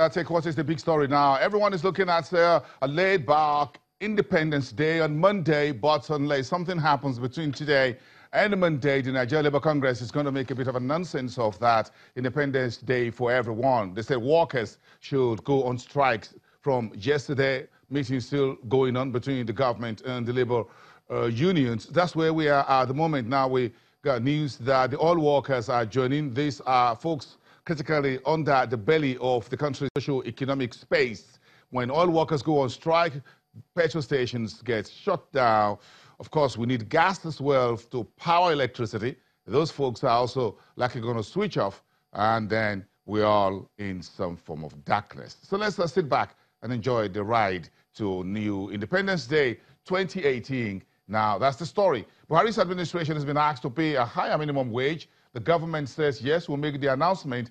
take what is the big story now. Everyone is looking at a laid-back Independence Day on Monday, but unless something happens between today and Monday, the Nigeria Labour Congress is going to make a bit of a nonsense of that Independence Day for everyone. They say workers should go on strike from yesterday. Meetings still going on between the government and the labour unions. That's where we are at the moment. Now we got news that the oil workers are joining. These are folks critically under the belly of the country's socio-economic space. When oil workers go on strike, petrol stations get shut down. Of course, we need gas as well to power electricity. Those folks are also likely going to switch off, and then we're all in some form of darkness. So let's sit back and enjoy the ride to new Independence Day 2018. Now, that's the story. Buhari's administration has been asked to pay a higher minimum wage. The government says, yes, we'll make the announcement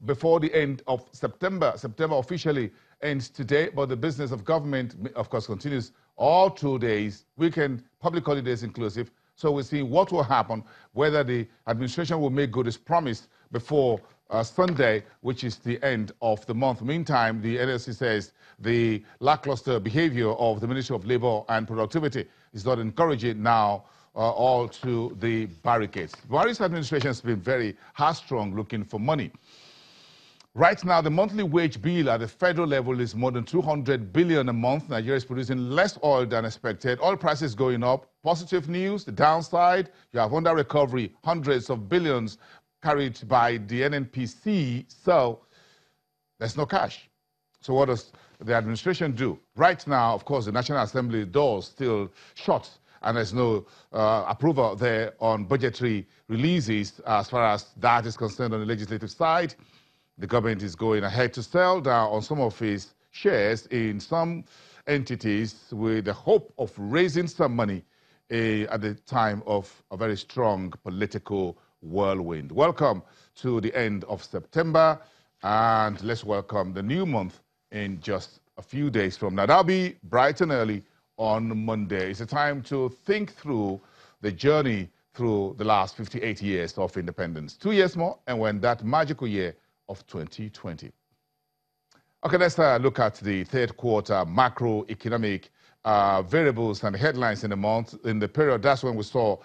before the end of September. September officially ends today, but the business of government, of course, continues all 2 days, weekend, public holidays inclusive. So we'll see what will happen, whether the administration will make good its promise before Sunday, which is the end of the month. Meantime, the NLC says the lackluster behavior of the Ministry of Labour and Productivity is not encouraging now all to the barricades. Buhari's administration has been very headstrong looking for money. Right now, the monthly wage bill at the federal level is more than 200 billion a month. Nigeria is producing less oil than expected. Oil prices going up. Positive news, the downside, you have under recovery hundreds of billions carried by the NNPC. So there's no cash. So what does the administration do? Right now, of course, the National Assembly doors still shut, and there's no approval there on budgetary releases as far as that is concerned on the legislative side. The government is going ahead to sell down on some of its shares in some entities with the hope of raising some money at the time of a very strong political whirlwind. Welcome to the end of September, and let's welcome the new month in just a few days from now. That'll be bright and early on Monday. It's a time to think through the journey through the last 58 years of independence. 2 years more, and when that magical year of 2020. Okay, let's look at the third quarter macroeconomic variables and headlines in the month. In the period, that's when we saw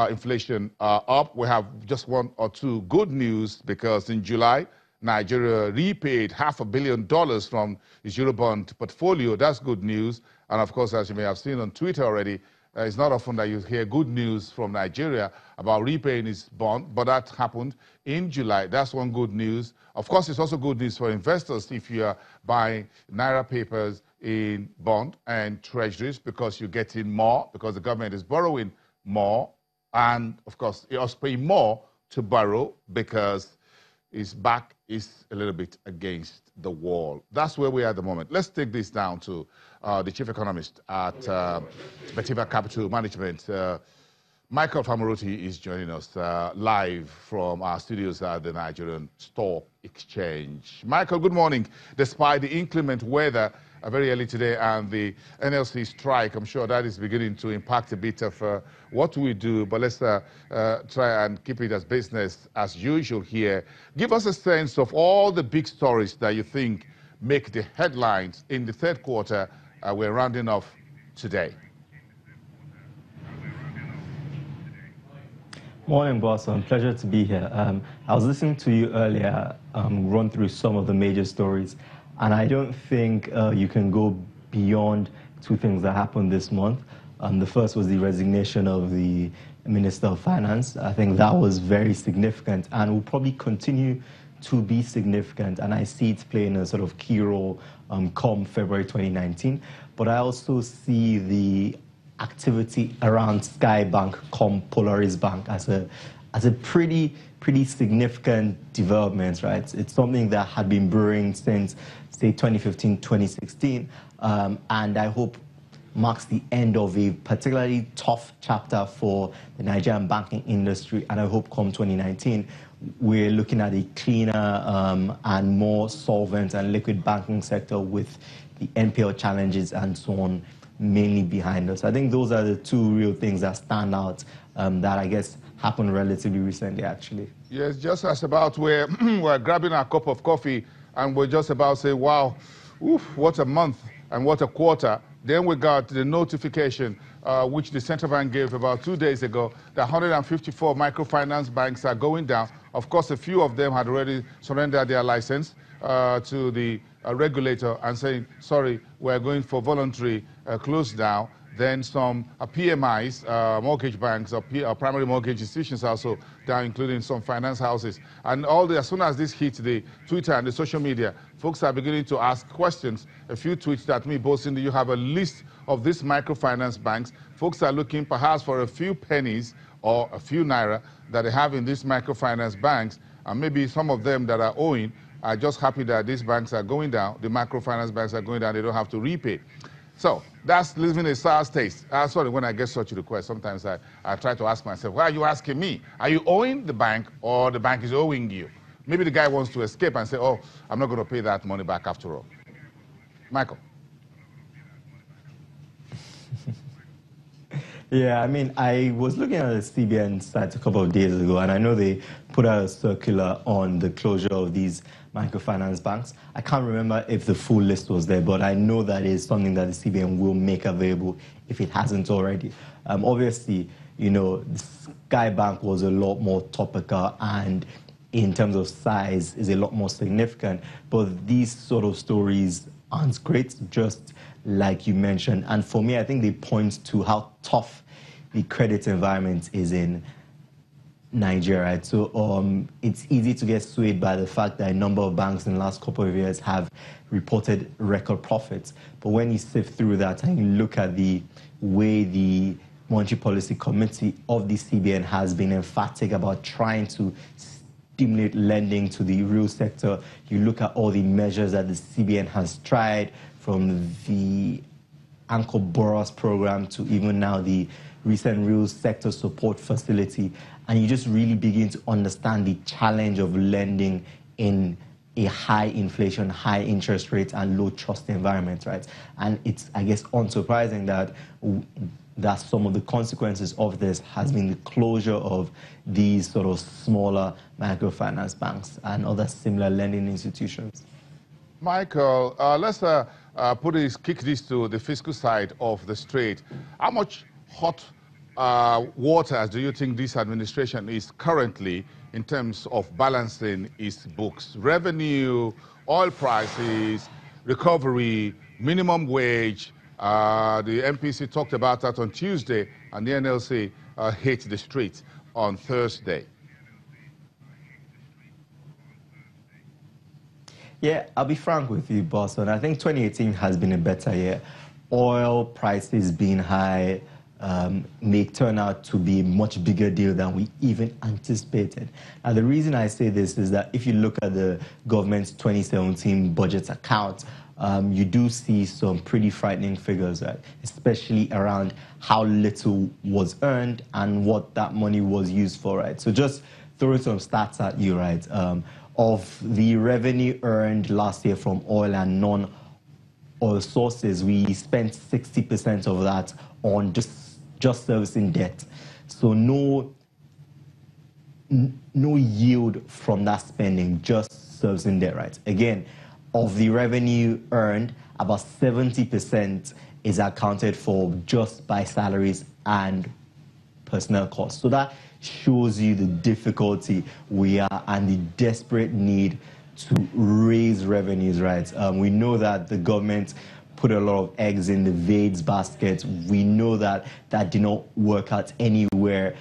inflation up. We have just one or two good news, because in July, Nigeria repaid $500 million from its Eurobond portfolio. That's good news. And of course, as you may have seen on Twitter already, it's not often that you hear good news from Nigeria about repaying its bond, but that happened in July. That's one good news. Of course, it's also good news for investors if you are buying Naira papers in bond and treasuries, because you're getting more, because the government is borrowing more. And of course, it also paying more to borrow because its back is a little bit against the wall. That's where we are at the moment. Let's take this down to the chief economist at Betiva Capital Management. Michael Famaruti is joining us live from our studios at the Nigerian Stock Exchange. Michael, good morning. Despite the inclement weather very early today and the NLC strike, I'm sure that is beginning to impact a bit of what we do, but let's try and keep it as business as usual here. Give us a sense of all the big stories that you think make the headlines in the third quarter we're rounding off today. Morning, boss. Pleasure to be here. I was listening to you earlier run through some of the major stories, and I don't think you can go beyond two things that happened this month. The first was the resignation of the Minister of Finance. I think that was very significant and will probably continue to be significant, and I see it playing a sort of key role come February 2019. But I also see the activity around Skybank, come Polaris Bank, as a pretty significant development, right? It's something that had been brewing since, say, 2015, 2016, and I hope marks the end of a particularly tough chapter for the Nigerian banking industry, and I hope come 2019, we're looking at a cleaner and more solvent and liquid banking sector with the NPL challenges and so on mainly behind us. I think those are the two real things that stand out that I guess happened relatively recently, actually. Yes, just as about we're grabbing our cup of coffee and we're just about to say, wow, oof, what a month and what a quarter. Then we got the notification, which the central bank gave about 2 days ago, that 154 microfinance banks are going down. Of course, a few of them had already surrendered their license to the regulator and saying, sorry, we're going for voluntary close down. Then some PMIs, mortgage banks, or primary mortgage institutions also down, including some finance houses. And as soon as this hits the Twitter and the social media, folks are beginning to ask questions. A few tweets that me boasting that you have a list of these microfinance banks. Folks are looking perhaps for a few pennies or a few naira that they have in these microfinance banks, and maybe some of them that are owing are just happy that these banks are going down, the microfinance banks are going down, they don't have to repay. So that's leaving a sour taste. Sorry, when I get such a request, sometimes I try to ask myself, why are you asking me? Are you owing the bank or the bank is owing you? Maybe the guy wants to escape and say, oh, I'm not going to pay that money back after all. Michael. Yeah, I mean, I was looking at the CBN site a couple of days ago, and I know they put out a circular on the closure of these microfinance banks. I can't remember if the full list was there, but I know that is something that the CBN will make available if it hasn't already. Obviously, you know, Sky Bank was a lot more topical and in terms of size is a lot more significant, but these sort of stories aren't great, just like you mentioned. And for me, I think they point to how tough the credit environment is in Nigeria. Right? So it's easy to get swayed by the fact that a number of banks in the last couple of years have reported record profits. But when you sift through that and you look at the way the Monetary Policy Committee of the CBN has been emphatic about trying to stimulate lending to the real sector, you look at all the measures that the CBN has tried, from the Anchor Borrowers program to even now the recent real sector support facility, and you just really begin to understand the challenge of lending in a high inflation, high interest rate, and low trust environment, right? And it's, I guess, unsurprising that some of the consequences of this has been the closure of these sort of smaller microfinance banks and other similar lending institutions. Michael, let's kick this to the fiscal side of the strait. How much hot water do you think this administration is currently in terms of balancing its books? Revenue, oil prices, recovery, minimum wage. The MPC talked about that on Tuesday, and the NLC hit the streets on Thursday. Yeah, I'll be frank with you, Boston. I think 2018 has been a better year. Oil prices being high may turn out to be a much bigger deal than we even anticipated. And the reason I say this is that if you look at the government's 2017 budget account, you do see some pretty frightening figures, right? Especially around how little was earned and what that money was used for, right? So just throwing some stats at you, right? Of the revenue earned last year from oil and non-oil sources, we spent 60% of that on just servicing debt. So no yield from that spending, just servicing debt, right? Again, of the revenue earned, about 70% is accounted for just by salaries and personnel costs. So that shows you the difficulty we are and the desperate need to raise revenues, right? We know that the government put a lot of eggs in the VADES basket. We know that that did not work out anywhere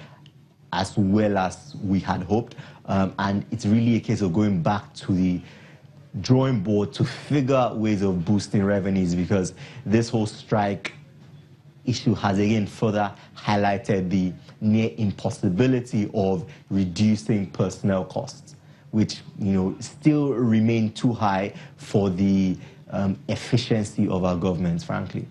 as well as we had hoped. And it's really a case of going back to the drawing board to figure out ways of boosting revenues, because this whole strike issue has again further highlighted the near impossibility of reducing personnel costs, which, you know, still remain too high for the efficiency of our governments, frankly.